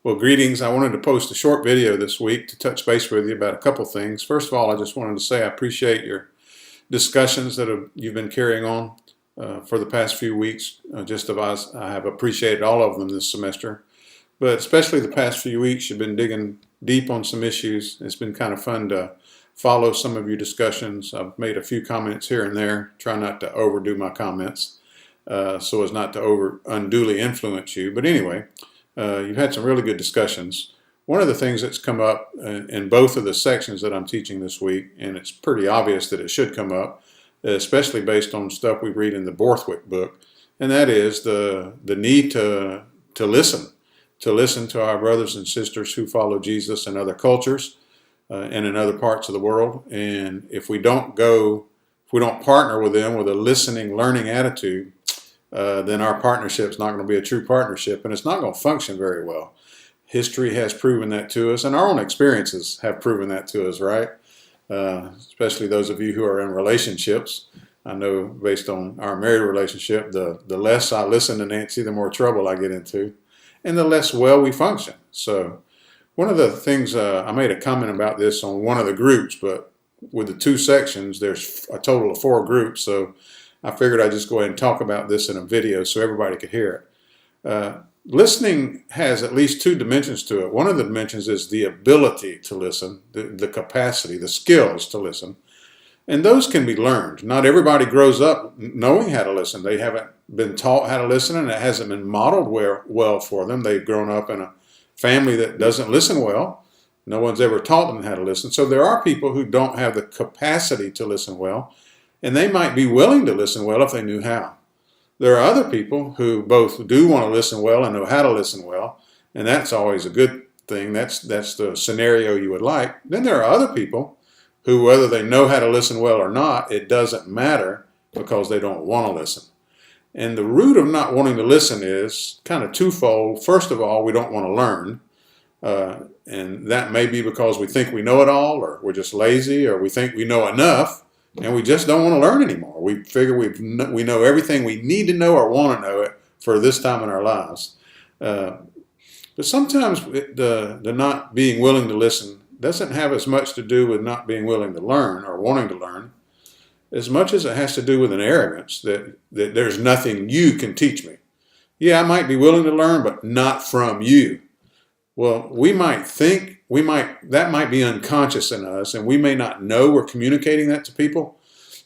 Well, greetings. I wanted to post a short video this week to touch base with you about a couple things. First of all, I just wanted to say I appreciate your discussions that you've been carrying on for the past few weeks. Just as I have appreciated all of them this semester, but especially the past few weeks, you've been digging deep on some issues. It's been kind of fun to follow some of your discussions. I've made a few comments here and there, try not to overdo my comments so as not to unduly influence you. But anyway, you've had some really good discussions. One of the things that's come up in both of the sections that I'm teaching this week, and it's pretty obvious that it should come up, especially based on stuff we read in the Borthwick book, and that is the need to listen to our brothers and sisters who follow Jesus in other cultures and in other parts of the world. And if we don't partner with them with a listening, learning attitude, then our partnership is not going to be a true partnership, and it's not going to function very well. History has proven that to us, and our own experiences have proven that to us, right? Especially those of you who are in relationships. I know based on our married relationship, the less I listen to Nancy, the more trouble I get into, and the less well we function. So one of the things, I made a comment about this on one of the groups, but with the two sections, there's a total of 4 groups, so I figured I'd just go ahead and talk about this in a video so everybody could hear it. Listening has at least 2 dimensions to it. One of the dimensions is the ability to listen, the capacity, the skills to listen. And those can be learned. Not everybody grows up knowing how to listen. They haven't been taught how to listen, and it hasn't been modeled well for them. They've grown up in a family that doesn't listen well. No one's ever taught them how to listen. So there are people who don't have the capacity to listen well, and they might be willing to listen well if they knew how. There are other people who both do want to listen well and know how to listen well, and that's always a good thing. That's the scenario you would like. Then there are other people who, whether they know how to listen well or not, it doesn't matter because they don't want to listen. And the root of not wanting to listen is kind of twofold. First of all, we don't want to learn, and that may be because we think we know it all, or we're just lazy, or we think we know enough, and we just don't want to learn anymore. We figure we know everything we need to know or want to know it for this time in our lives. But sometimes the not being willing to listen doesn't have as much to do with not being willing to learn or wanting to learn as much as it has to do with an arrogance that there's nothing you can teach me. Yeah, I might be willing to learn, but not from you. Well, that might be unconscious in us, and we may not know we're communicating that to people,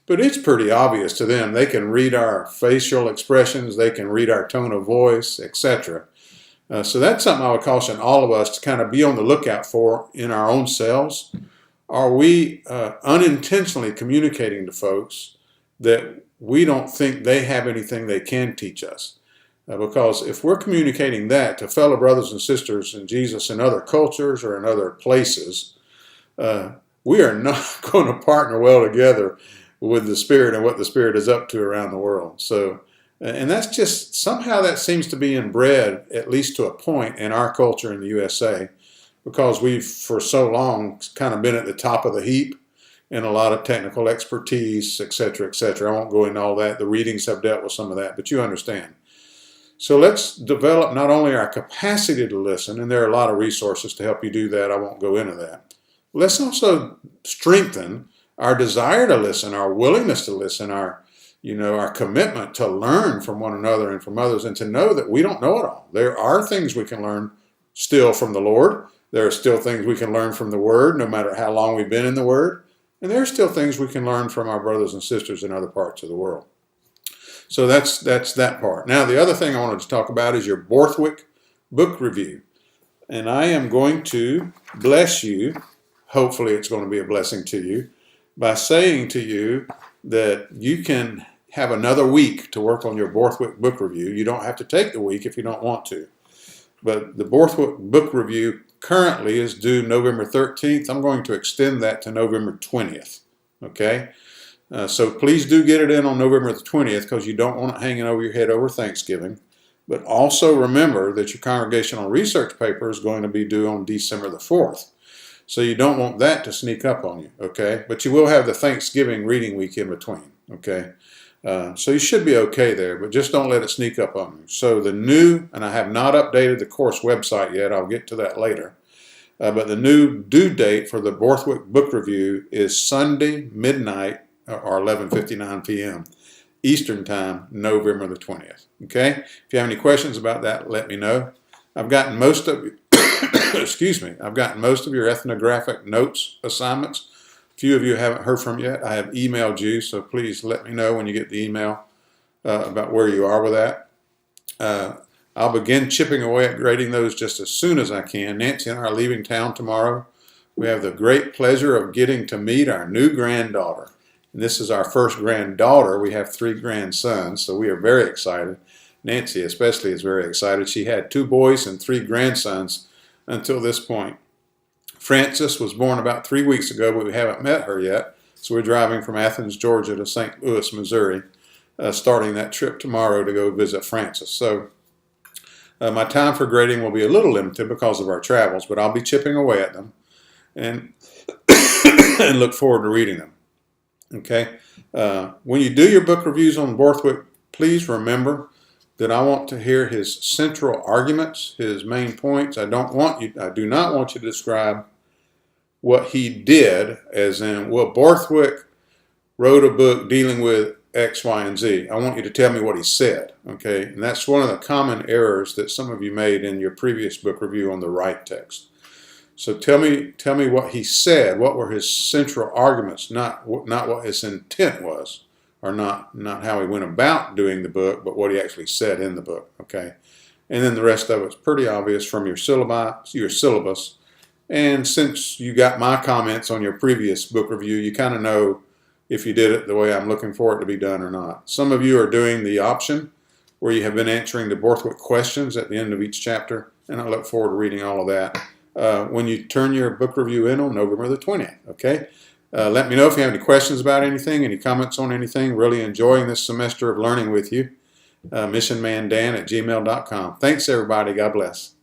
but it's pretty obvious to them. They can read our facial expressions, they can read our tone of voice, etc. So that's something I would caution all of us to kind of be on the lookout for in our own selves. Are we unintentionally communicating to folks that we don't think they have anything they can teach us? Because if we're communicating that to fellow brothers and sisters in Jesus in other cultures or in other places, we are not going to partner well together with the Spirit and what the Spirit is up to around the world. So, and that's just, somehow that seems to be inbred, at least to a point, in our culture in the USA, because we've for so long kind of been at the top of the heap in a lot of technical expertise, etc., etc. I won't go into all that. The readings have dealt with some of that, but you understand. So let's develop not only our capacity to listen, and there are a lot of resources to help you do that. I won't go into that. Let's also strengthen our desire to listen, our willingness to listen, our commitment to learn from one another and from others, and to know that we don't know it all. There are things we can learn still from the Lord. There are still things we can learn from the Word, no matter how long we've been in the Word. And there are still things we can learn from our brothers and sisters in other parts of the world. So that's that part. Now, the other thing I wanted to talk about is your Borthwick book review. And I am going to bless you, hopefully it's going to be a blessing to you, by saying to you that you can have another week to work on your Borthwick book review. You don't have to take the week if you don't want to. But the Borthwick book review currently is due November 13th. I'm going to extend that to November 20th. Okay? So please do get it in on November the 20th, because you don't want it hanging over your head over Thanksgiving. But also remember that your congregational research paper is going to be due on December the 4th. So you don't want that to sneak up on you, okay? But you will have the Thanksgiving reading week in between, okay? So you should be okay there, but just don't let it sneak up on you. So the new, and I have not updated the course website yet, I'll get to that later, but the new due date for the Borthwick book review is Sunday midnight, or 11:59 p.m. Eastern Time, November the 20th. Okay? If you have any questions about that, let me know. I've gotten most of excuse me, I've gotten most of your ethnographic notes assignments. A few of you haven't heard from yet. I have emailed you, so please let me know when you get the email about where you are with that. I'll begin chipping away at grading those just as soon as I can. Nancy and I are leaving town tomorrow. We have the great pleasure of getting to meet our new granddaughter. And this is our first granddaughter. We have 3 grandsons, so we are very excited. Nancy especially is very excited. She had 2 boys and 3 grandsons until this point. Frances was born about 3 weeks ago, but we haven't met her yet. So we're driving from Athens, Georgia to St. Louis, Missouri, starting that trip tomorrow to go visit Frances. So my time for grading will be a little limited because of our travels, but I'll be chipping away at them and, and look forward to reading them. Okay? When you do your book reviews on Borthwick, please remember that I want to hear his central arguments, his main points. I do not want you to describe what he did, as in, well, Borthwick wrote a book dealing with X, Y, and Z. I want you to tell me what he said, okay? And that's one of the common errors that some of you made in your previous book review on the right text. So tell me what he said. What were his central arguments, not what his intent was, or not how he went about doing the book, but what he actually said in the book, okay? And then the rest of it's pretty obvious from your syllabus. And since you got my comments on your previous book review, you kind of know if you did it the way I'm looking for it to be done or not. Some of you are doing the option where you have been answering the Borthwick questions at the end of each chapter, and I look forward to reading all of that when you turn your book review in on November the 20th, okay? Let me know if you have any questions about anything, any comments on anything. Really enjoying this semester of learning with you. missionmandan@gmail.com. Thanks, everybody. God bless.